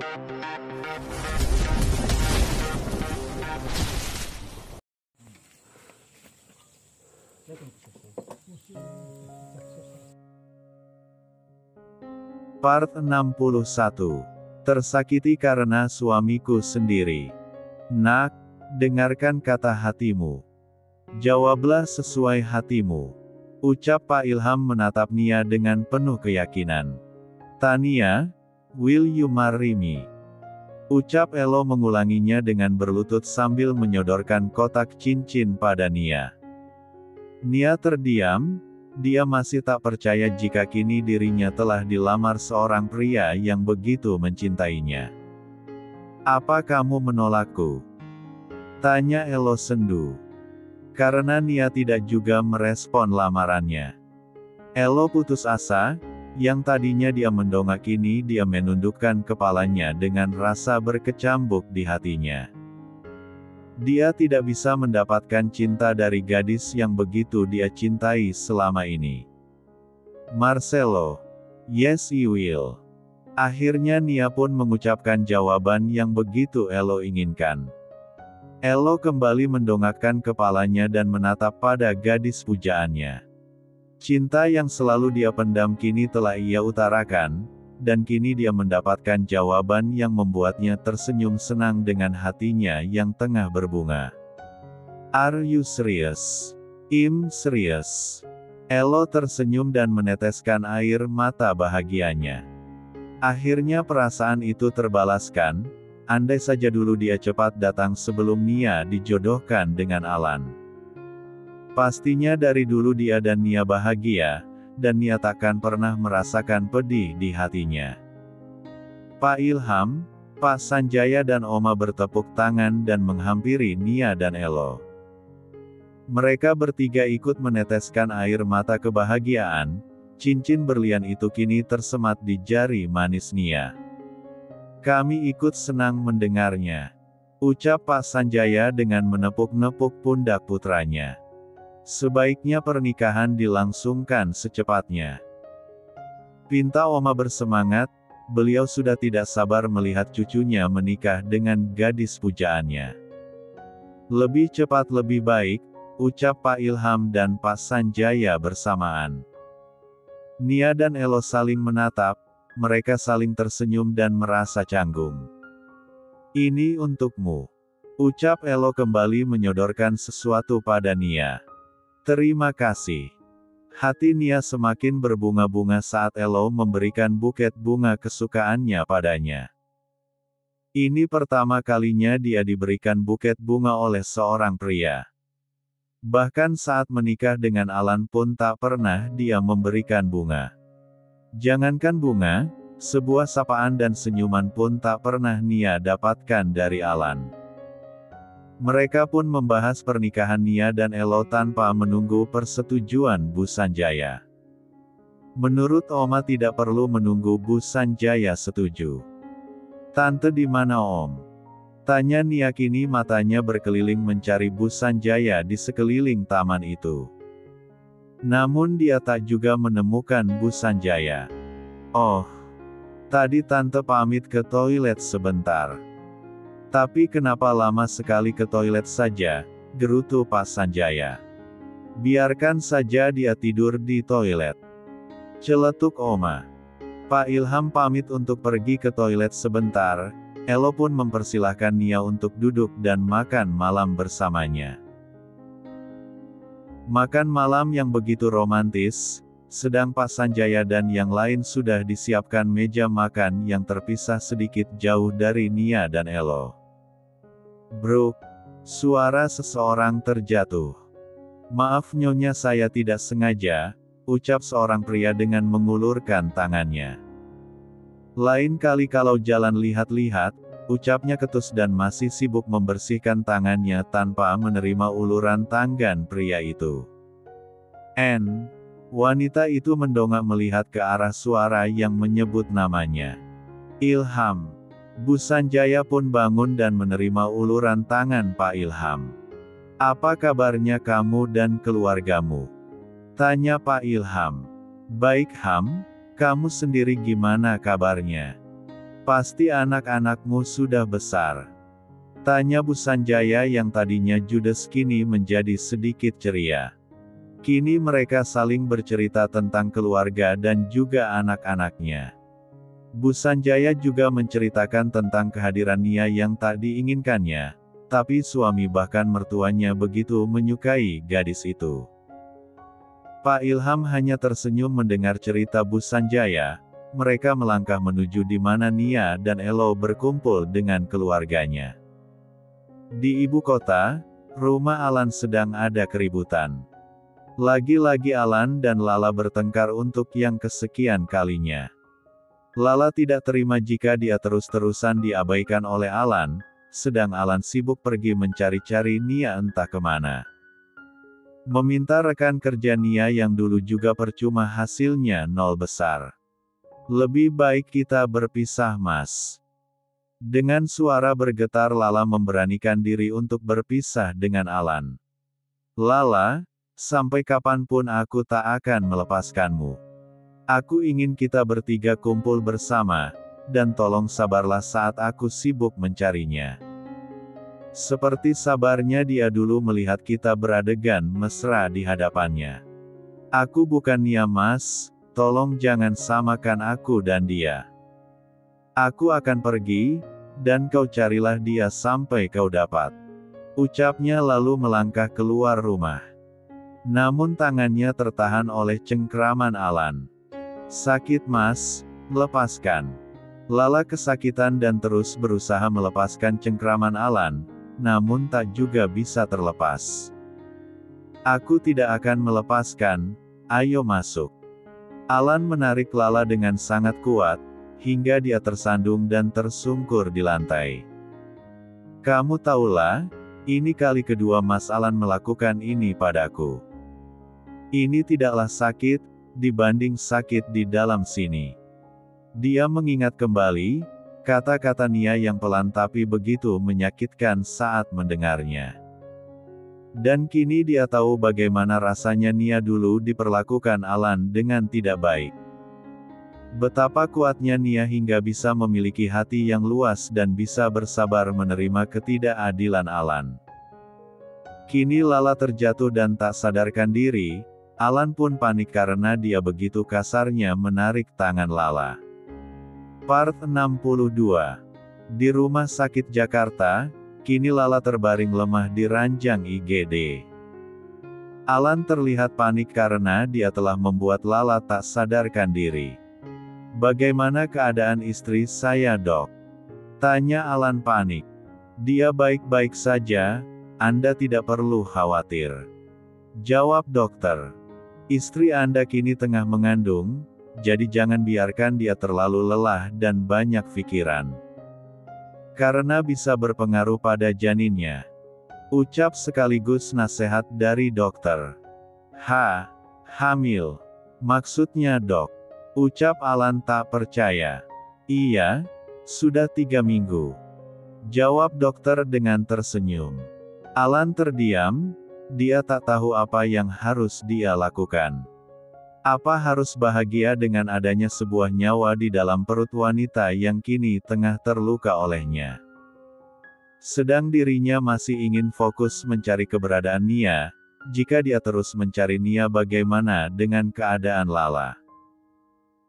Part 61. Tersakiti karena suamiku sendiri. Nak, dengarkan kata hatimu. Jawablah sesuai hatimu. Ucap Pak Ilham menatap Nia dengan penuh keyakinan. Tania, will you marry me? Ucap Elo mengulanginya dengan berlutut sambil menyodorkan kotak cincin pada Nia. Nia terdiam. Dia masih tak percaya jika kini dirinya telah dilamar seorang pria yang begitu mencintainya. Apa kamu menolakku? Tanya Elo sendu. Karena Nia tidak juga merespon lamarannya. Elo putus asa, yang tadinya dia mendongak kini dia menundukkan kepalanya dengan rasa berkecambuk di hatinya. Dia tidak bisa mendapatkan cinta dari gadis yang begitu dia cintai selama ini. Marcelo. Yes, you will. Akhirnya Nia pun mengucapkan jawaban yang begitu Elo inginkan. Elo kembali mendongakkan kepalanya dan menatap pada gadis pujaannya. Cinta yang selalu dia pendam kini telah ia utarakan, dan kini dia mendapatkan jawaban yang membuatnya tersenyum senang dengan hatinya yang tengah berbunga. Are you serious? I'm serious. Elo tersenyum dan meneteskan air mata bahagianya. Akhirnya perasaan itu terbalaskan, andai saja dulu dia cepat datang sebelum Nia dijodohkan dengan Alan. Pastinya dari dulu dia dan Nia bahagia, dan Nia takkan pernah merasakan pedih di hatinya. Pak Ilham, Pak Sanjaya dan Oma bertepuk tangan dan menghampiri Nia dan Elo. Mereka bertiga ikut meneteskan air mata kebahagiaan, cincin berlian itu kini tersemat di jari manis Nia. Kami ikut senang mendengarnya. Ucap Pak Sanjaya dengan menepuk-nepuk pundak putranya. Sebaiknya pernikahan dilangsungkan secepatnya. Pinta Oma bersemangat, beliau sudah tidak sabar melihat cucunya menikah dengan gadis pujaannya. Lebih cepat lebih baik, ucap Pak Ilham dan Pak Sanjaya bersamaan. Nia dan Elo saling menatap, mereka saling tersenyum dan merasa canggung. Ini untukmu. Ucap Elo kembali menyodorkan sesuatu pada Nia. Terima kasih. Hati Nia semakin berbunga-bunga saat Elo memberikan buket bunga kesukaannya padanya. Ini pertama kalinya dia diberikan buket bunga oleh seorang pria. Bahkan saat menikah dengan Alan pun tak pernah dia memberikan bunga. Jangankan bunga, sebuah sapaan dan senyuman pun tak pernah Nia dapatkan dari Alan. Mereka pun membahas pernikahan Nia dan Elo tanpa menunggu persetujuan Bu Sanjaya. Menurut Oma tidak perlu menunggu Bu Sanjaya setuju. Tante di mana Om? Tanya Nia kini matanya berkeliling mencari Bu Sanjaya di sekeliling taman itu. Namun dia tak juga menemukan Bu Sanjaya. Oh, tadi Tante pamit ke toilet sebentar. Tapi kenapa lama sekali ke toilet saja, gerutu Pak Sanjaya. Biarkan saja dia tidur di toilet. Celetuk Oma. Pak Ilham pamit untuk pergi ke toilet sebentar, Elo pun mempersilahkan Nia untuk duduk dan makan malam bersamanya. Makan malam yang begitu romantis, sedang Pak Sanjaya dan yang lain sudah disiapkan meja makan yang terpisah sedikit jauh dari Nia dan Elo. Bruk, suara seseorang terjatuh. Maaf Nyonya saya tidak sengaja, ucap seorang pria dengan mengulurkan tangannya. Lain kali kalau jalan lihat-lihat, ucapnya ketus dan masih sibuk membersihkan tangannya tanpa menerima uluran tangan pria itu. Wanita itu mendongak melihat ke arah suara yang menyebut namanya. Ilham. Bu Sanjaya pun bangun dan menerima uluran tangan Pak Ilham. Apa kabarnya kamu dan keluargamu? Tanya Pak Ilham. Baik Ham, kamu sendiri gimana kabarnya? Pasti anak-anakmu sudah besar?" tanya Bu Sanjaya yang tadinya judes kini menjadi sedikit ceria. Kini mereka saling bercerita tentang keluarga dan juga anak-anaknya. Bu Sanjaya juga menceritakan tentang kehadiran Nia yang tak diinginkannya, tapi suami bahkan mertuanya begitu menyukai gadis itu. Pak Ilham hanya tersenyum mendengar cerita Bu Sanjaya. Mereka melangkah menuju di mana Nia dan Elo berkumpul dengan keluarganya. Di ibu kota, rumah Alan sedang ada keributan. Lagi-lagi Alan dan Lala bertengkar untuk yang kesekian kalinya. Lala tidak terima jika dia terus-terusan diabaikan oleh Alan, sedang Alan sibuk pergi mencari-cari Nia entah kemana. Meminta rekan kerja Nia yang dulu juga percuma, hasilnya nol besar. "Lebih baik kita berpisah, Mas." Dengan suara bergetar Lala memberanikan diri untuk berpisah dengan Alan. "Lala, sampai kapanpun aku tak akan melepaskanmu. Aku ingin kita bertiga kumpul bersama, dan tolong sabarlah saat aku sibuk mencarinya. Seperti sabarnya dia dulu melihat kita beradegan mesra di hadapannya. Aku bukan Nia, Mas, tolong jangan samakan aku dan dia. Aku akan pergi, dan kau carilah dia sampai kau dapat." Ucapnya lalu melangkah keluar rumah. Namun tangannya tertahan oleh cengkraman Alan. "Sakit, Mas, lepaskan." Lala kesakitan dan terus berusaha melepaskan cengkraman Alan, namun tak juga bisa terlepas. "Aku tidak akan melepaskan, ayo masuk." Alan menarik Lala dengan sangat kuat, hingga dia tersandung dan tersungkur di lantai. "Kamu tahulah, ini kali kedua Mas Alan melakukan ini padaku. Ini tidaklah sakit, dibanding sakit di dalam sini." Dia mengingat kembali kata-kata Nia yang pelan tapi begitu menyakitkan saat mendengarnya. Dan kini dia tahu bagaimana rasanya Nia dulu diperlakukan Alan dengan tidak baik. Betapa kuatnya Nia hingga bisa memiliki hati yang luas dan bisa bersabar menerima ketidakadilan Alan. Kini Lala terjatuh dan tak sadarkan diri. Alan pun panik karena dia begitu kasarnya menarik tangan Lala. Part 62. Di rumah sakit Jakarta, kini Lala terbaring lemah di ranjang IGD. Alan terlihat panik karena dia telah membuat Lala tak sadarkan diri. "Bagaimana keadaan istri saya, Dok?" tanya Alan panik. "Dia baik-baik saja, Anda tidak perlu khawatir," jawab dokter. "Istri Anda kini tengah mengandung, jadi jangan biarkan dia terlalu lelah dan banyak pikiran. Karena bisa berpengaruh pada janinnya," ucap sekaligus nasihat dari dokter. Hamil. Maksudnya, Dok?" ucap Alan tak percaya. "Iya, sudah 3 minggu," jawab dokter dengan tersenyum. Alan terdiam, dia tak tahu apa yang harus dia lakukan. Apa harus bahagia dengan adanya sebuah nyawa di dalam perut wanita yang kini tengah terluka olehnya. Sedang dirinya masih ingin fokus mencari keberadaan Nia. Jika dia terus mencari Nia, bagaimana dengan keadaan Lala?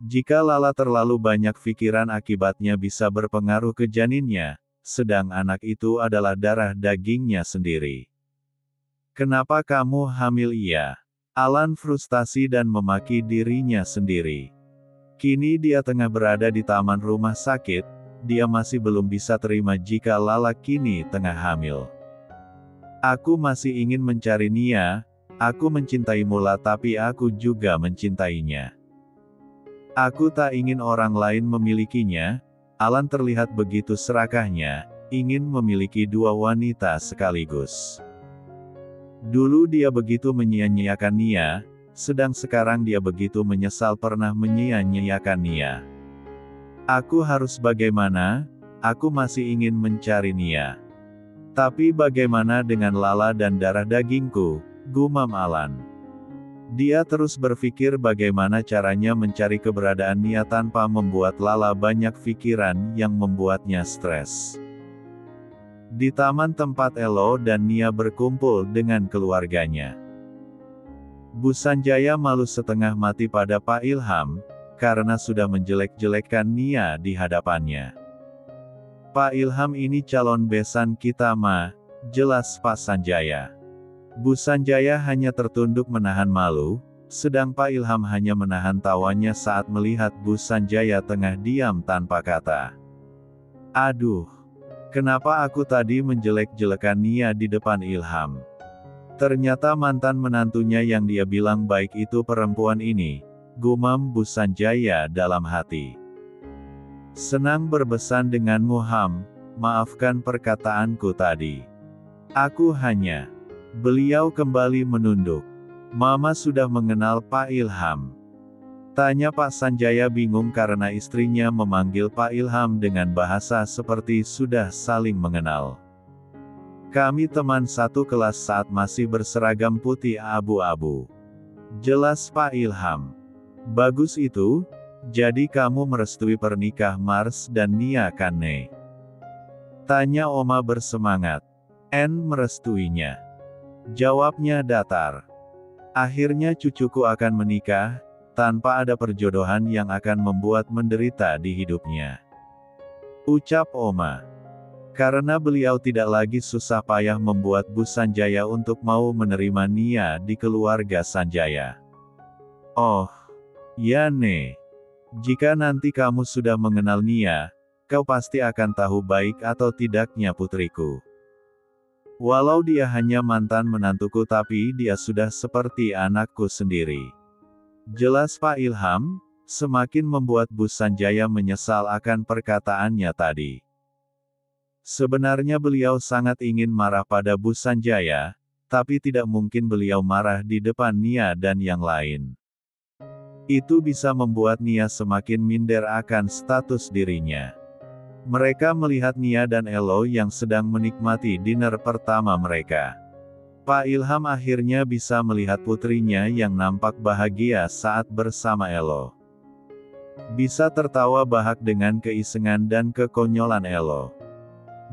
Jika Lala terlalu banyak pikiran, akibatnya bisa berpengaruh ke janinnya, sedang anak itu adalah darah dagingnya sendiri. "Kenapa kamu hamil?" Iya. Alan frustasi dan memaki dirinya sendiri. Kini dia tengah berada di taman rumah sakit, dia masih belum bisa terima jika Lala kini tengah hamil. "Aku masih ingin mencari Nia, aku mencintaimu La, tapi aku juga mencintainya. Aku tak ingin orang lain memilikinya." Alan terlihat begitu serakahnya, ingin memiliki 2 wanita sekaligus. Dulu dia begitu menyia-nyiakan Nia, sedang sekarang dia begitu menyesal pernah menyia-nyiakan Nia. "Aku harus bagaimana? Aku masih ingin mencari Nia. Tapi bagaimana dengan Lala dan darah dagingku?" gumam Alan. Dia terus berpikir bagaimana caranya mencari keberadaan Nia tanpa membuat Lala banyak pikiran yang membuatnya stres. Di taman tempat Elo dan Nia berkumpul dengan keluarganya, Bu Sanjaya malu setengah mati pada Pak Ilham, karena sudah menjelek-jelekkan Nia di hadapannya. "Pak Ilham ini calon besan kita mah," jelas Pak Sanjaya. Bu Sanjaya hanya tertunduk menahan malu, sedang Pak Ilham hanya menahan tawanya saat melihat Bu Sanjaya tengah diam tanpa kata. "Aduh, kenapa aku tadi menjelek-jelekan Nia di depan Ilham? Ternyata mantan menantunya yang dia bilang baik itu perempuan ini," gumam Bu Sanjaya dalam hati. "Senang berbesan denganmu Ham, maafkan perkataanku tadi. Aku hanya..." Beliau kembali menunduk. "Mama sudah mengenal Pak Ilham?" tanya Pak Sanjaya bingung karena istrinya memanggil Pak Ilham dengan bahasa seperti sudah saling mengenal. "Kami teman satu kelas saat masih berseragam putih abu-abu," jelas Pak Ilham. "Bagus itu, jadi kamu merestui pernikah Mars dan Nia kan Ne?" tanya Oma bersemangat. "En merestuinya," jawabnya datar. "Akhirnya cucuku akan menikah, tanpa ada perjodohan yang akan membuat menderita di hidupnya," ucap Oma. Karena beliau tidak lagi susah payah membuat Bu Sanjaya untuk mau menerima Nia di keluarga Sanjaya. "Oh, ya Ne. Jika nanti kamu sudah mengenal Nia, kau pasti akan tahu baik atau tidaknya putriku. Walau dia hanya mantan menantuku tapi dia sudah seperti anakku sendiri," jelas Pak Ilham, semakin membuat Bu Sanjaya menyesal akan perkataannya tadi. Sebenarnya beliau sangat ingin marah pada Bu Sanjaya, tapi tidak mungkin beliau marah di depan Nia dan yang lain. Itu bisa membuat Nia semakin minder akan status dirinya. Mereka melihat Nia dan Elo yang sedang menikmati dinner pertama mereka. Pak Ilham akhirnya bisa melihat putrinya yang nampak bahagia saat bersama Elo. Bisa tertawa bahak dengan keisengan dan kekonyolan Elo.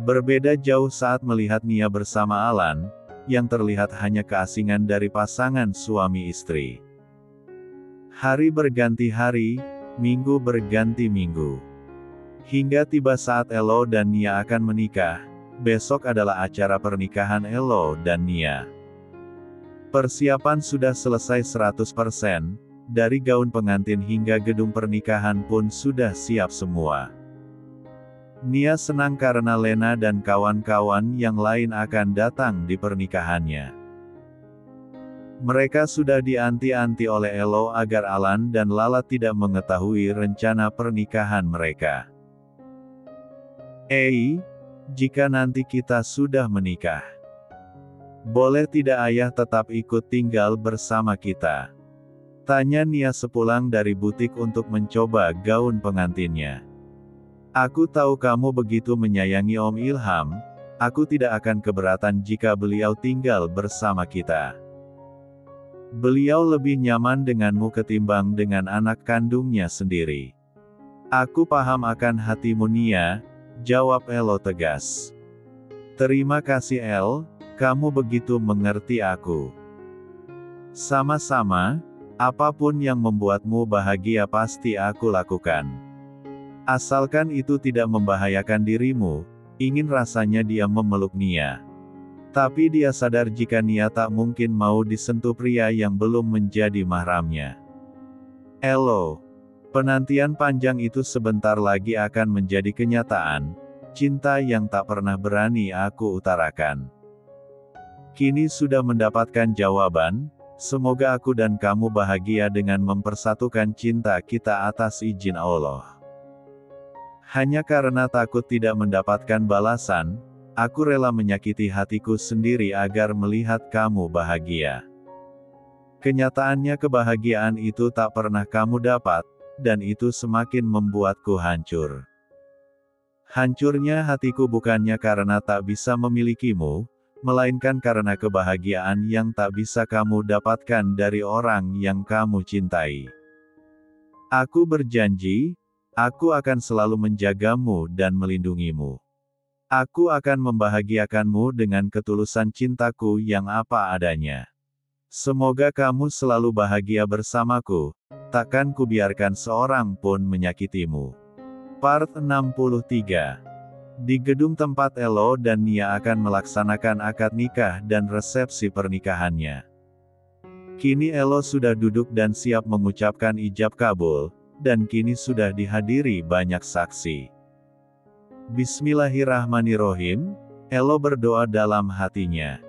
Berbeda jauh saat melihat Nia bersama Alan, yang terlihat hanya keasingan dari pasangan suami istri. Hari berganti hari, minggu berganti minggu. Hingga tiba saat Elo dan Nia akan menikah. Besok adalah acara pernikahan Elo dan Nia. Persiapan sudah selesai 100%, dari gaun pengantin hingga gedung pernikahan pun sudah siap semua. Nia senang karena Lena dan kawan-kawan yang lain akan datang di pernikahannya. Mereka sudah dianti-anti oleh Elo agar Alan dan Lala tidak mengetahui rencana pernikahan mereka. Jika nanti kita sudah menikah, boleh tidak ayah tetap ikut tinggal bersama kita?" tanya Nia sepulang dari butik untuk mencoba gaun pengantinnya. "Aku tahu kamu begitu menyayangi Om Ilham, aku tidak akan keberatan jika beliau tinggal bersama kita. Beliau lebih nyaman denganmu ketimbang dengan anak kandungnya sendiri." "Aku paham akan hatimu Nia," jawab Elo tegas. "Terima kasih El, kamu begitu mengerti aku." "Sama-sama, apapun yang membuatmu bahagia pasti aku lakukan. Asalkan itu tidak membahayakan dirimu," ingin rasanya dia memeluk Nia. Tapi dia sadar jika Nia tak mungkin mau disentuh pria yang belum menjadi mahramnya. "Elo, penantian panjang itu sebentar lagi akan menjadi kenyataan, cinta yang tak pernah berani aku utarakan. Kini sudah mendapatkan jawaban, semoga aku dan kamu bahagia dengan mempersatukan cinta kita atas izin Allah. Hanya karena takut tidak mendapatkan balasan, aku rela menyakiti hatiku sendiri agar melihat kamu bahagia. Kenyataannya kebahagiaan itu tak pernah kamu dapat, dan itu semakin membuatku hancur. Hancurnya hatiku bukannya karena tak bisa memilikimu, melainkan karena kebahagiaan yang tak bisa kamu dapatkan dari orang yang kamu cintai. Aku berjanji, aku akan selalu menjagamu dan melindungimu. Aku akan membahagiakanmu dengan ketulusan cintaku yang apa adanya. Semoga kamu selalu bahagia bersamaku, takkan kubiarkan seorang pun menyakitimu. Part 63. Di gedung tempat Elo dan Nia akan melaksanakan akad nikah dan resepsi pernikahannya. Kini Elo sudah duduk dan siap mengucapkan ijab kabul, dan kini sudah dihadiri banyak saksi. Bismillahirrahmanirrahim, Elo berdoa dalam hatinya.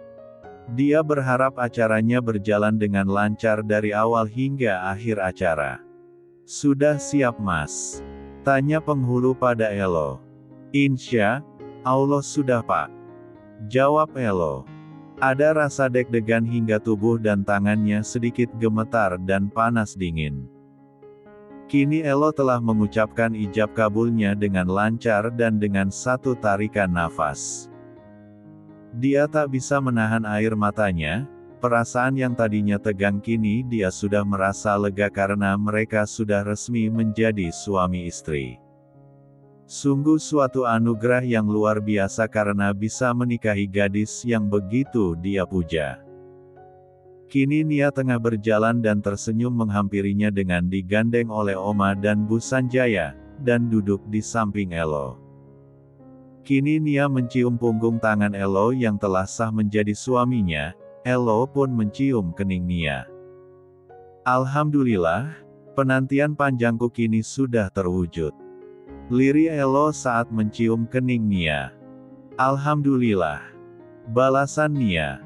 Dia berharap acaranya berjalan dengan lancar dari awal hingga akhir acara. Sudah siap Mas? Tanya penghulu pada Elo. Insya Allah sudah Pak. Jawab Elo. Ada rasa deg-degan hingga tubuh dan tangannya sedikit gemetar dan panas dingin. Kini Elo telah mengucapkan ijab kabulnya dengan lancar dan dengan satu tarikan nafas. Dia tak bisa menahan air matanya, perasaan yang tadinya tegang kini dia sudah merasa lega karena mereka sudah resmi menjadi suami istri. Sungguh suatu anugerah yang luar biasa karena bisa menikahi gadis yang begitu dia puja. Kini Nia tengah berjalan dan tersenyum menghampirinya dengan digandeng oleh Oma dan Bu Sanjaya, dan duduk di samping Elo. Kini Nia mencium punggung tangan Elo yang telah sah menjadi suaminya, Elo pun mencium kening Nia. Alhamdulillah, penantian panjangku kini sudah terwujud. Lirih Elo saat mencium kening Nia. Alhamdulillah. Balasan Nia.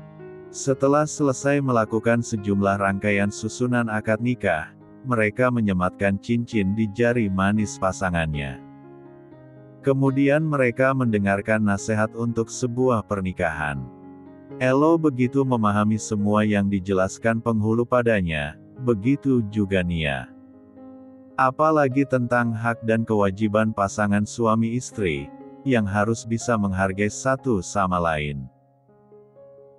Setelah selesai melakukan sejumlah rangkaian susunan akad nikah, mereka menyematkan cincin di jari manis pasangannya. Kemudian mereka mendengarkan nasihat untuk sebuah pernikahan. Elo begitu memahami semua yang dijelaskan penghulu padanya, begitu juga Nia. Apalagi tentang hak dan kewajiban pasangan suami istri, yang harus bisa menghargai satu sama lain.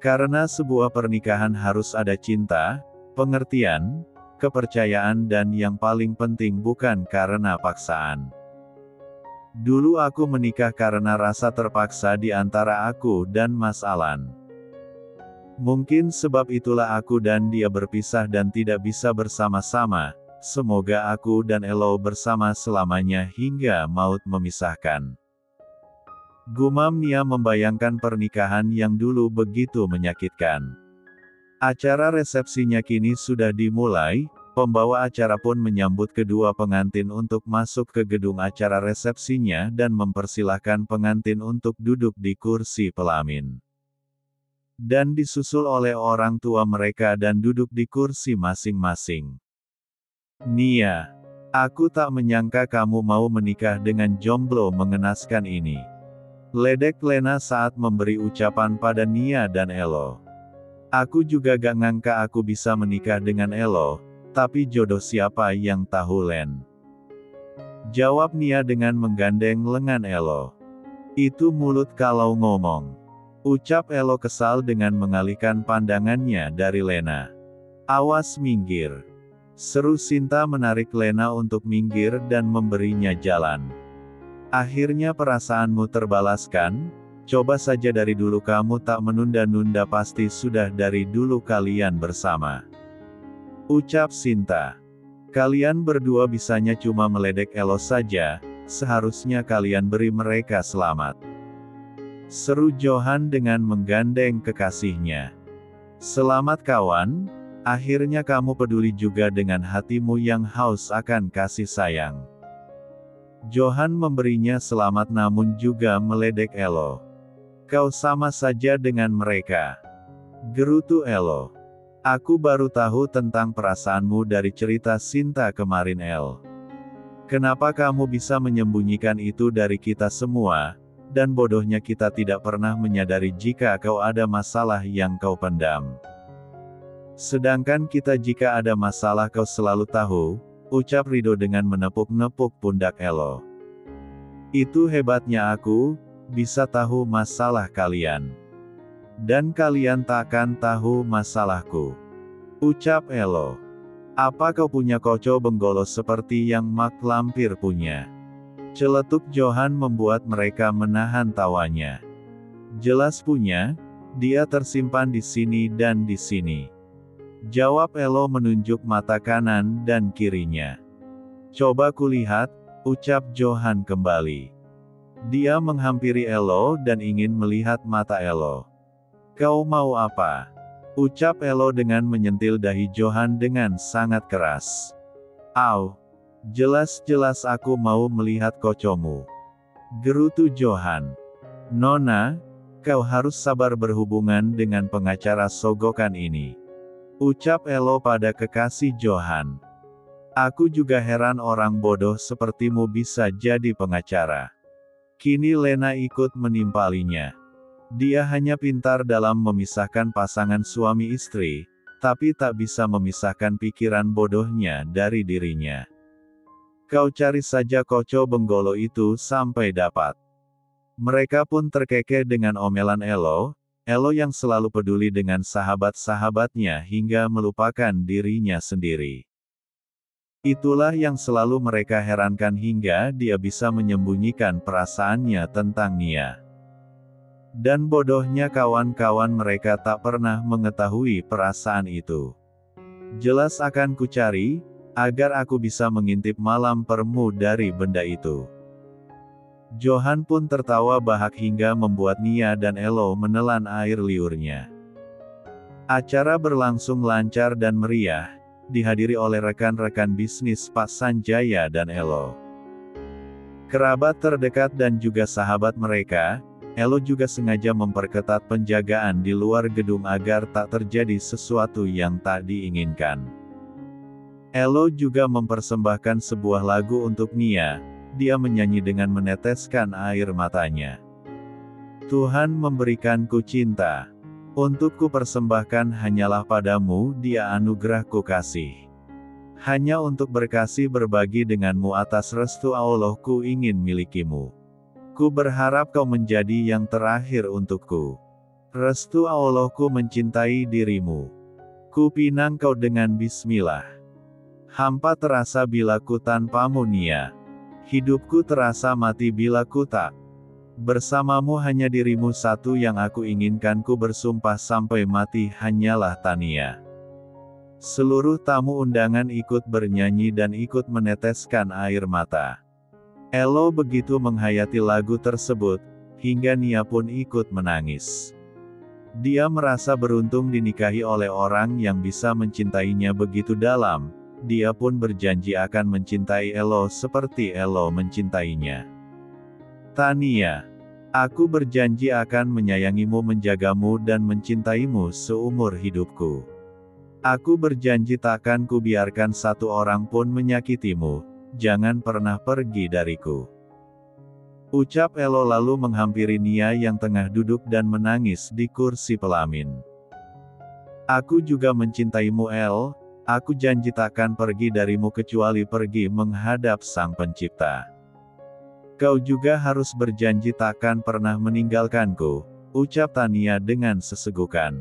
Karena sebuah pernikahan harus ada cinta, pengertian, kepercayaan dan yang paling penting bukan karena paksaan. Dulu aku menikah karena rasa terpaksa di antara aku dan Mas Alan. Mungkin sebab itulah aku dan dia berpisah dan tidak bisa bersama-sama. Semoga aku dan Elo bersama selamanya hingga maut memisahkan. Gumam Nia membayangkan pernikahan yang dulu begitu menyakitkan. Acara resepsinya kini sudah dimulai, pembawa acara pun menyambut kedua pengantin untuk masuk ke gedung acara resepsinya dan mempersilahkan pengantin untuk duduk di kursi pelamin. Dan disusul oleh orang tua mereka dan duduk di kursi masing-masing. Nia, aku tak menyangka kamu mau menikah dengan jomblo mengenaskan ini. Ledek Lena saat memberi ucapan pada Nia dan Elo. Aku juga gak ngangka aku bisa menikah dengan Elo, tapi jodoh siapa yang tahu Len? Jawab Nia dengan menggandeng lengan Elo. Itu mulut kalau ngomong. Ucap Elo kesal dengan mengalihkan pandangannya dari Lena. Awas minggir. Seru Sinta menarik Lena untuk minggir dan memberinya jalan. Akhirnya perasaanmu terbalaskan, coba saja dari dulu kamu tak menunda-nunda pasti sudah dari dulu kalian bersama. Ucap Sinta. Kalian berdua bisanya cuma meledek Elo saja, seharusnya kalian beri mereka selamat. Seru Johan dengan menggandeng kekasihnya. Selamat kawan. Akhirnya kamu peduli juga dengan hatimu yang haus akan kasih sayang. Johan memberinya selamat namun juga meledek Elo. Kau sama saja dengan mereka. Gerutu Elo. Aku baru tahu tentang perasaanmu dari cerita Sinta kemarin El. Kenapa kamu bisa menyembunyikan itu dari kita semua, dan bodohnya kita tidak pernah menyadari jika kau ada masalah yang kau pendam. Sedangkan kita jika ada masalah kau selalu tahu, ucap Rido dengan menepuk-nepuk pundak Elo. Itu hebatnya aku, bisa tahu masalah kalian. dan kalian takkan tahu masalahku. Ucap Elo. Apa kau punya koco benggolo seperti yang Mak Lampir punya? Celetuk Johan membuat mereka menahan tawanya. Jelas punya, dia tersimpan di sini dan di sini. Jawab Elo menunjuk mata kanan dan kirinya. Coba kulihat, ucap Johan kembali. Dia menghampiri Elo dan ingin melihat mata Elo. Kau mau apa? Ucap Elo dengan menyentil dahi Johan dengan sangat keras. Au! Jelas-jelas aku mau melihat kocomu. Gerutu Johan. Nona, kau harus sabar berhubungan dengan pengacara sogokan ini. Ucap Elo pada kekasih Johan. Aku juga heran orang bodoh sepertimu bisa jadi pengacara. Kini Lena ikut menimpalinya. Dia hanya pintar dalam memisahkan pasangan suami istri, tapi tak bisa memisahkan pikiran bodohnya dari dirinya. Kau cari saja koco benggolo itu sampai dapat. Mereka pun terkekeh dengan omelan Elo yang selalu peduli dengan sahabat-sahabatnya hingga melupakan dirinya sendiri. Itulah yang selalu mereka herankan hingga dia bisa menyembunyikan perasaannya tentang Nia. Dan bodohnya kawan-kawan mereka tak pernah mengetahui perasaan itu. Jelas akan kucari, agar aku bisa mengintip malam permu dari benda itu. Johan pun tertawa bahak hingga membuat Nia dan Elo menelan air liurnya. Acara berlangsung lancar dan meriah, dihadiri oleh rekan-rekan bisnis Pak Sanjaya dan Elo. Kerabat terdekat dan juga sahabat mereka, Elo juga sengaja memperketat penjagaan di luar gedung agar tak terjadi sesuatu yang tak diinginkan. Elo juga mempersembahkan sebuah lagu untuk Nia, dia menyanyi dengan meneteskan air matanya. Tuhan memberikanku cinta. Untuk ku persembahkan hanyalah padamu dia anugerah ku kasih. Hanya untuk berkasih berbagi denganmu atas restu Allah ku ingin milikimu. Ku berharap kau menjadi yang terakhir untukku. Restu Allah ku mencintai dirimu. Ku pinang kau dengan bismillah. Hampa terasa bila ku tanpamu Nia. Hidupku terasa mati bila ku tak. Bersamamu hanya dirimu satu yang aku inginkan, ku bersumpah sampai mati hanyalah Tania. Seluruh tamu undangan ikut bernyanyi dan ikut meneteskan air mata. Elo begitu menghayati lagu tersebut, hingga Nia pun ikut menangis. Dia merasa beruntung dinikahi oleh orang yang bisa mencintainya begitu dalam, dia pun berjanji akan mencintai Elo seperti Elo mencintainya. Tania, aku berjanji akan menyayangimu, menjagamu dan mencintaimu seumur hidupku. Aku berjanji takkan kubiarkan satu orang pun menyakitimu, jangan pernah pergi dariku. Ucap Elo lalu menghampiri Nia yang tengah duduk dan menangis di kursi pelamin. Aku juga mencintaimu El, aku janji takkan pergi darimu kecuali pergi menghadap Sang Pencipta. Kau juga harus berjanji takkan pernah meninggalkanku, ucap Tania dengan sesegukan.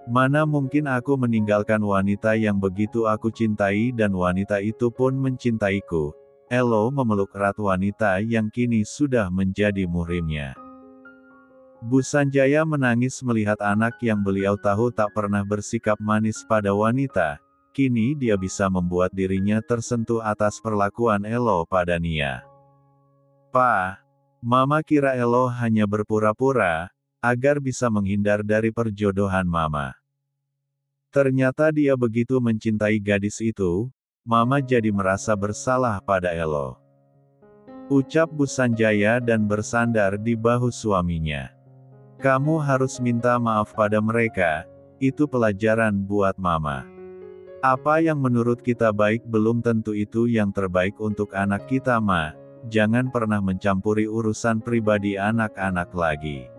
Mana mungkin aku meninggalkan wanita yang begitu aku cintai dan wanita itu pun mencintaiku. Elo memeluk erat wanita yang kini sudah menjadi muhrimnya. Bu Sanjaya menangis melihat anak yang beliau tahu tak pernah bersikap manis pada wanita, kini dia bisa membuat dirinya tersentuh atas perlakuan Elo pada Nia. Pa, Mama kira Elo hanya berpura-pura, agar bisa menghindar dari perjodohan Mama. Ternyata dia begitu mencintai gadis itu, Mama jadi merasa bersalah pada Elo. Ucap Bu Sanjaya dan bersandar di bahu suaminya. Kamu harus minta maaf pada mereka, itu pelajaran buat Mama. Apa yang menurut kita baik belum tentu itu yang terbaik untuk anak kita Ma. Jangan pernah mencampuri urusan pribadi anak-anak lagi.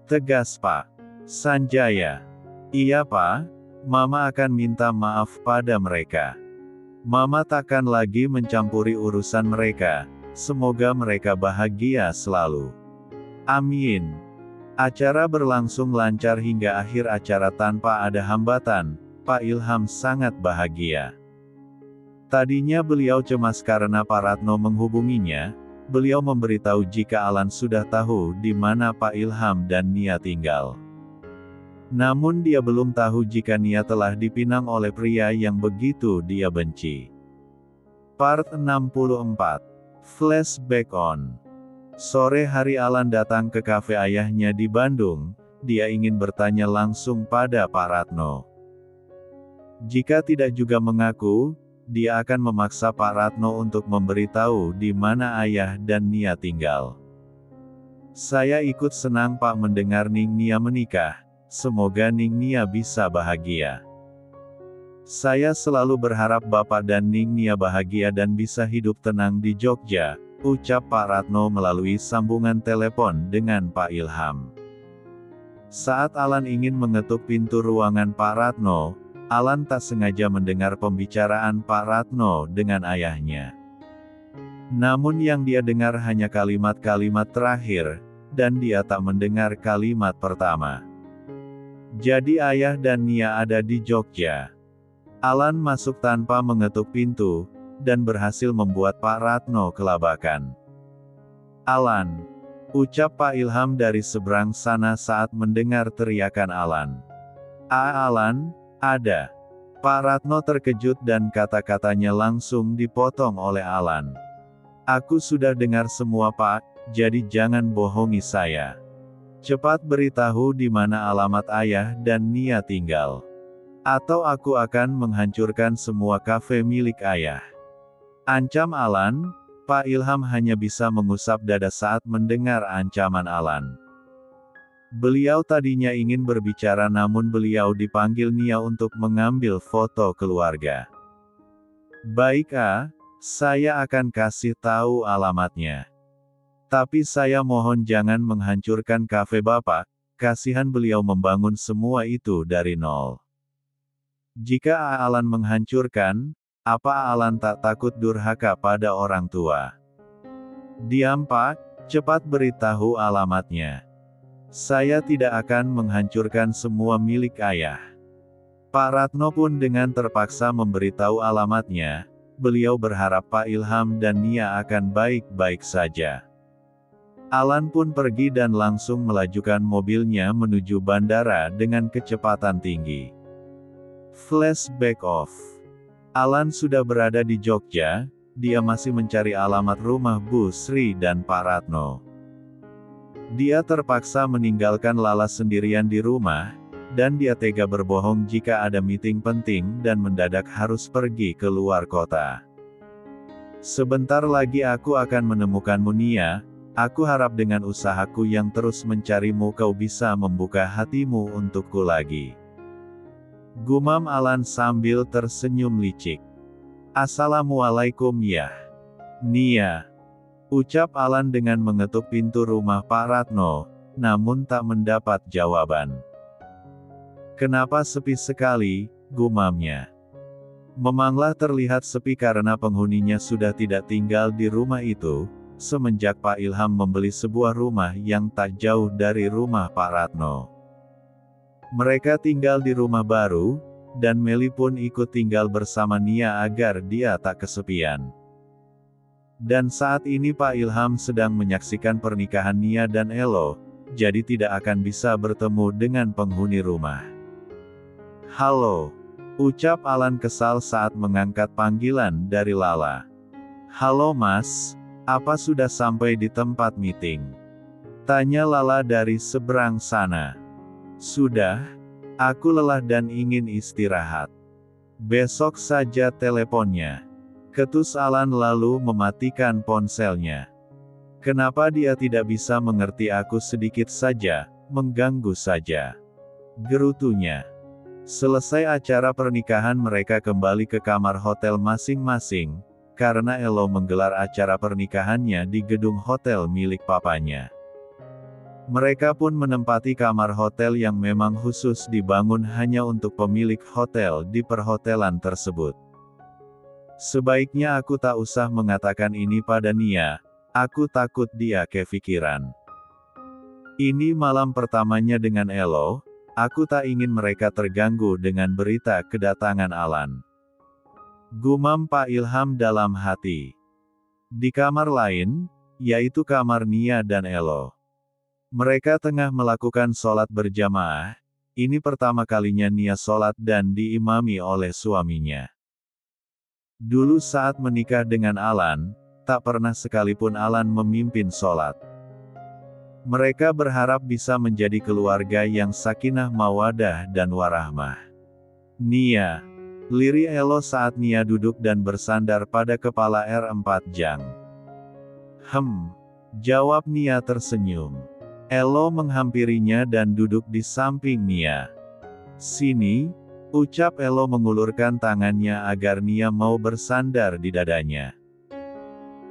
Tegas Pak Sanjaya. Iya Pak, Mama akan minta maaf pada mereka. Mama takkan lagi mencampuri urusan mereka, semoga mereka bahagia selalu. Amin. Acara berlangsung lancar hingga akhir acara tanpa ada hambatan. Pak Ilham sangat bahagia. Tadinya beliau cemas karena Pak Ratno menghubunginya. Beliau memberitahu jika Alan sudah tahu di mana Pak Ilham dan Nia tinggal. Namun dia belum tahu jika Nia telah dipinang oleh pria yang begitu dia benci. Part 64. Flashback on. Sore hari Alan datang ke kafe ayahnya di Bandung. Dia ingin bertanya langsung pada Pak Ratno. Jika tidak juga mengaku, dia akan memaksa Pak Ratno untuk memberitahu di mana ayah dan Nia tinggal. Saya ikut senang Pak mendengar Ning Nia menikah. Semoga Ning Nia bisa bahagia. Saya selalu berharap Bapak dan Ning Nia bahagia dan bisa hidup tenang di Jogja, ucap Pak Ratno melalui sambungan telepon dengan Pak Ilham. Saat Alan ingin mengetuk pintu ruangan Pak Ratno, Alan tak sengaja mendengar pembicaraan Pak Ratno dengan ayahnya. Namun yang dia dengar hanya kalimat-kalimat terakhir, dan dia tak mendengar kalimat pertama. Jadi ayah dan Nia ada di Jogja. Alan masuk tanpa mengetuk pintu, dan berhasil membuat Pak Ratno kelabakan. Alan, ucap Pak Ilham dari seberang sana saat mendengar teriakan Alan. Alan, ada. Pak Ratno terkejut dan kata-katanya langsung dipotong oleh Alan. Aku sudah dengar semua Pak, jadi jangan bohongi saya. Cepat beritahu di mana alamat ayah dan Nia tinggal. Atau aku akan menghancurkan semua kafe milik ayah. Ancam Alan. Pak Ilham hanya bisa mengusap dada saat mendengar ancaman Alan. Beliau tadinya ingin berbicara namun beliau dipanggil Nia untuk mengambil foto keluarga. Baik saya akan kasih tahu alamatnya. Tapi saya mohon jangan menghancurkan kafe Bapak, kasihan beliau membangun semua itu dari nol. Jika Alan menghancurkan, apa Alan tak takut durhaka pada orang tua? Diam Pak, cepat beritahu alamatnya. Saya tidak akan menghancurkan semua milik ayah. Pak Ratno pun dengan terpaksa memberitahu alamatnya. Beliau berharap Pak Ilham dan Nia akan baik-baik saja. Alan pun pergi dan langsung melajukan mobilnya menuju bandara dengan kecepatan tinggi. Flashback off. Alan sudah berada di Jogja, dia masih mencari alamat rumah Bu Sri dan Pak Ratno. Dia terpaksa meninggalkan Lala sendirian di rumah, dan dia tega berbohong jika ada meeting penting dan mendadak harus pergi ke luar kota. Sebentar lagi aku akan menemukanmu Nia, aku harap dengan usahaku yang terus mencarimu kau bisa membuka hatimu untukku lagi. Gumam Alan sambil tersenyum licik. Assalamualaikum ya. Nia. Ucap Alan dengan mengetuk pintu rumah Pak Ratno, namun tak mendapat jawaban. Kenapa sepi sekali, gumamnya. Memanglah terlihat sepi karena penghuninya sudah tidak tinggal di rumah itu, semenjak Pak Ilham membeli sebuah rumah yang tak jauh dari rumah Pak Ratno. Mereka tinggal di rumah baru, dan Meli pun ikut tinggal bersama Nia agar dia tak kesepian. Dan saat ini Pak Ilham sedang menyaksikan pernikahan Nia dan Elo, jadi tidak akan bisa bertemu dengan penghuni rumah. Halo, ucap Alan kesal saat mengangkat panggilan dari Lala. Halo Mas, apa sudah sampai di tempat meeting? Tanya Lala dari seberang sana. Sudah, aku lelah dan ingin istirahat. Besok saja teleponnya. Ketus Alan lalu mematikan ponselnya. Kenapa dia tidak bisa mengerti aku sedikit saja, mengganggu saja? Gerutunya. Selesai acara pernikahan mereka kembali ke kamar hotel masing-masing, karena Elo menggelar acara pernikahannya di gedung hotel milik papanya. Mereka pun menempati kamar hotel yang memang khusus dibangun hanya untuk pemilik hotel di perhotelan tersebut. Sebaiknya aku tak usah mengatakan ini pada Nia, aku takut dia kepikiran. Ini malam pertamanya dengan Elo, aku tak ingin mereka terganggu dengan berita kedatangan Alan. Gumam Pak Ilham dalam hati. Di kamar lain, yaitu kamar Nia dan Elo. Mereka tengah melakukan sholat berjamaah, ini pertama kalinya Nia sholat dan diimami oleh suaminya. Dulu saat menikah dengan Alan, tak pernah sekalipun Alan memimpin sholat. Mereka berharap bisa menjadi keluarga yang sakinah mawadah dan warahmah. Nia. Lirih Elo saat Nia duduk dan bersandar pada kepala R4 Jang. Jawab Nia tersenyum. Elo menghampirinya dan duduk di samping Nia. Sini, ucap Elo mengulurkan tangannya agar Nia mau bersandar di dadanya.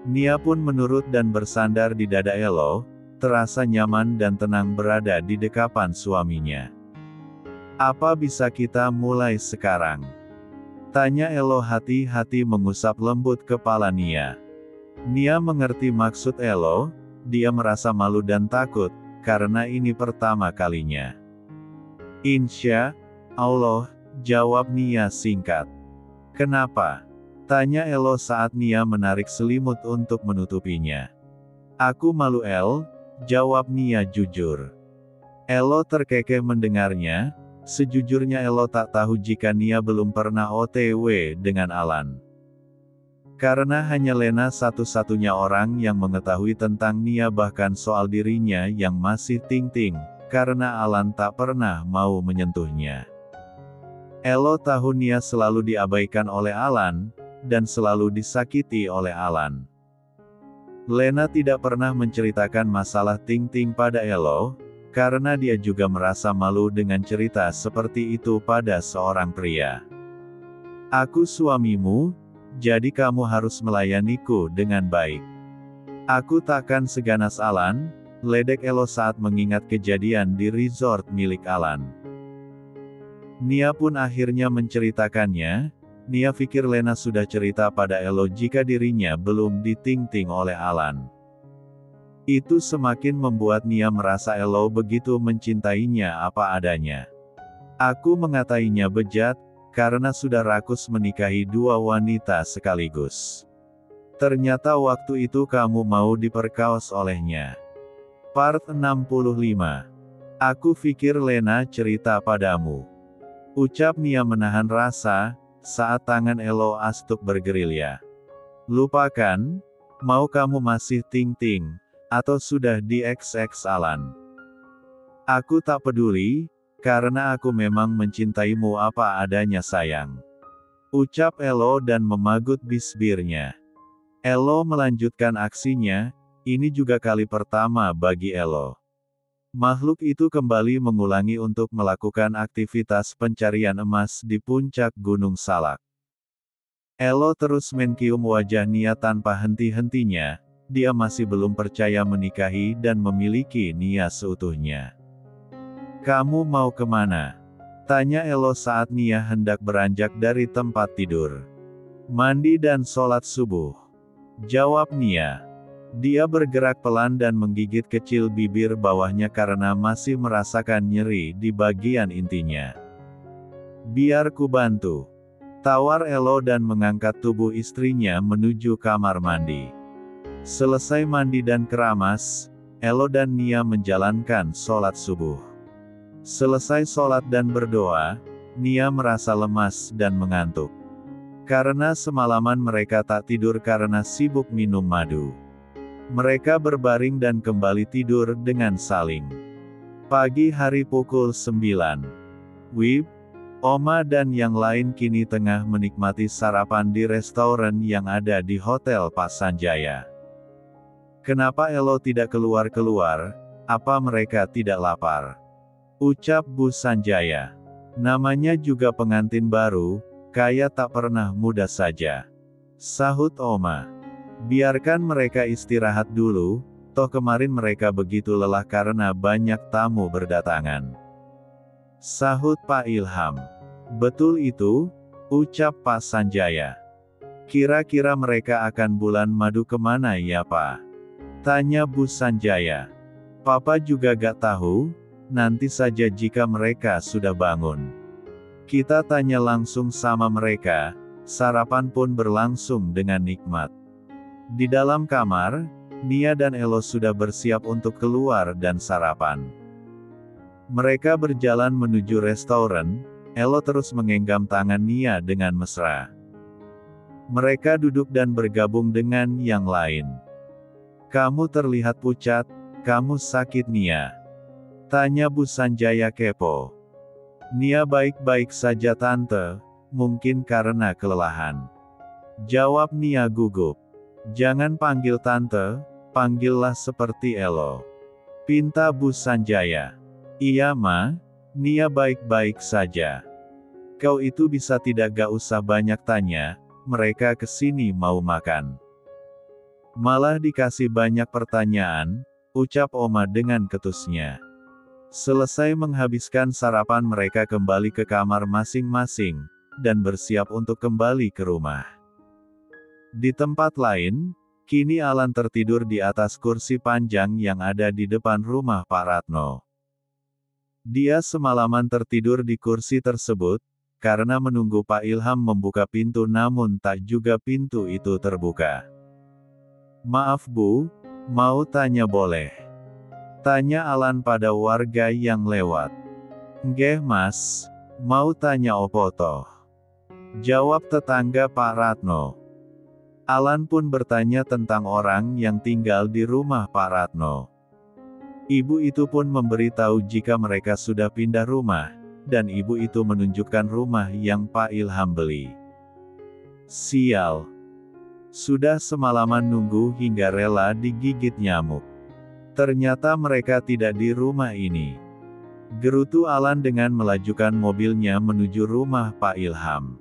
Nia pun menurut dan bersandar di dada Elo, terasa nyaman dan tenang berada di dekapan suaminya. Apa bisa kita mulai sekarang? Tanya Elo hati-hati mengusap lembut kepala Nia. Nia mengerti maksud Elo, dia merasa malu dan takut, karena ini pertama kalinya. Insya Allah, jawab Nia singkat. Kenapa? Tanya Elo saat Nia menarik selimut untuk menutupinya. Aku malu jawab Nia jujur. Elo terkekeh mendengarnya, sejujurnya Elo tak tahu jika Nia belum pernah OTW dengan Alan. Karena hanya Lena satu-satunya orang yang mengetahui tentang Nia bahkan soal dirinya yang masih ting-ting, karena Alan tak pernah mau menyentuhnya. Elo tahu Nia selalu diabaikan oleh Alan, dan selalu disakiti oleh Alan. Lena tidak pernah menceritakan masalah ting-ting pada Elo, karena dia juga merasa malu dengan cerita seperti itu pada seorang pria. Aku suamimu, jadi kamu harus melayaniku dengan baik. Aku takkan seganas Alan, ledek Elo saat mengingat kejadian di resort milik Alan. Nia pun akhirnya menceritakannya. Nia pikir Lena sudah cerita pada Elo jika dirinya belum diting-ting oleh Alan. Itu semakin membuat Nia merasa Elo begitu mencintainya apa adanya. Aku mengatainya bejat, karena sudah rakus menikahi dua wanita sekaligus. Ternyata waktu itu kamu mau diperkaos olehnya. Part 65. Aku pikir Lena cerita padamu. Ucap Nia menahan rasa, saat tangan Elo astuk bergerilya. Lupakan, mau kamu masih ting-ting, atau sudah di XX Alan. Aku tak peduli, karena aku memang mencintaimu apa adanya sayang. Ucap Elo dan memagut bisbirnya. Elo melanjutkan aksinya, ini juga kali pertama bagi Elo. Makhluk itu kembali mengulangi untuk melakukan aktivitas pencarian emas di puncak Gunung Salak. Elo terus mencium wajah Nia tanpa henti-hentinya, dia masih belum percaya menikahi dan memiliki Nia seutuhnya. Kamu mau kemana? Tanya Elo saat Nia hendak beranjak dari tempat tidur. Mandi dan sholat subuh. Jawab Nia. Dia bergerak pelan dan menggigit kecil bibir bawahnya karena masih merasakan nyeri di bagian intinya. Biar ku bantu. Tawar Elo dan mengangkat tubuh istrinya menuju kamar mandi. Selesai mandi dan keramas, Elo dan Nia menjalankan sholat subuh. Selesai sholat dan berdoa, Nia merasa lemas dan mengantuk. Karena semalaman mereka tak tidur karena sibuk minum madu. Mereka berbaring dan kembali tidur dengan saling. Pagi hari pukul 9. Wib, Oma dan yang lain kini tengah menikmati sarapan di restoran yang ada di Hotel Pak Sanjaya. Kenapa Elo tidak keluar-keluar? Apa mereka tidak lapar? Ucap Bu Sanjaya. Namanya juga pengantin baru, kayak tak pernah muda saja. Sahut Oma. Biarkan mereka istirahat dulu, toh kemarin mereka begitu lelah karena banyak tamu berdatangan. Sahut Pak Ilham. Betul itu, ucap Pak Sanjaya. Kira-kira mereka akan bulan madu kemana ya Pak? Tanya Bu Sanjaya. Papa juga gak tahu, nanti saja jika mereka sudah bangun. Kita tanya langsung sama mereka, sarapan pun berlangsung dengan nikmat. Di dalam kamar, Nia dan Elo sudah bersiap untuk keluar dan sarapan. Mereka berjalan menuju restoran, Elo terus menggenggam tangan Nia dengan mesra. Mereka duduk dan bergabung dengan yang lain. Kamu terlihat pucat, kamu sakit Nia? Tanya Bu Sanjaya kepo. Nia baik-baik saja tante, mungkin karena kelelahan. Jawab Nia gugup. Jangan panggil tante, panggillah seperti Elo. Pinta Bu Sanjaya. Iya ma, Nia baik-baik saja. Kau itu bisa tidak gak usah banyak tanya, mereka kesini mau makan. Malah dikasih banyak pertanyaan, ucap Oma dengan ketusnya. Selesai menghabiskan sarapan mereka kembali ke kamar masing-masing, dan bersiap untuk kembali ke rumah. Di tempat lain, kini Alan tertidur di atas kursi panjang yang ada di depan rumah Pak Ratno. Dia semalaman tertidur di kursi tersebut, karena menunggu Pak Ilham membuka pintu namun tak juga pintu itu terbuka. Maaf Bu, mau tanya boleh? Tanya Alan pada warga yang lewat. Nggeh mas, mau tanya opo toh? Jawab tetangga Pak Ratno. Alan pun bertanya tentang orang yang tinggal di rumah Pak Ratno. Ibu itu pun memberitahu jika mereka sudah pindah rumah, dan ibu itu menunjukkan rumah yang Pak Ilham beli. Sial. Sudah semalaman nunggu hingga rela digigit nyamuk. Ternyata mereka tidak di rumah ini. Gerutu Alan dengan melajukan mobilnya menuju rumah Pak Ilham.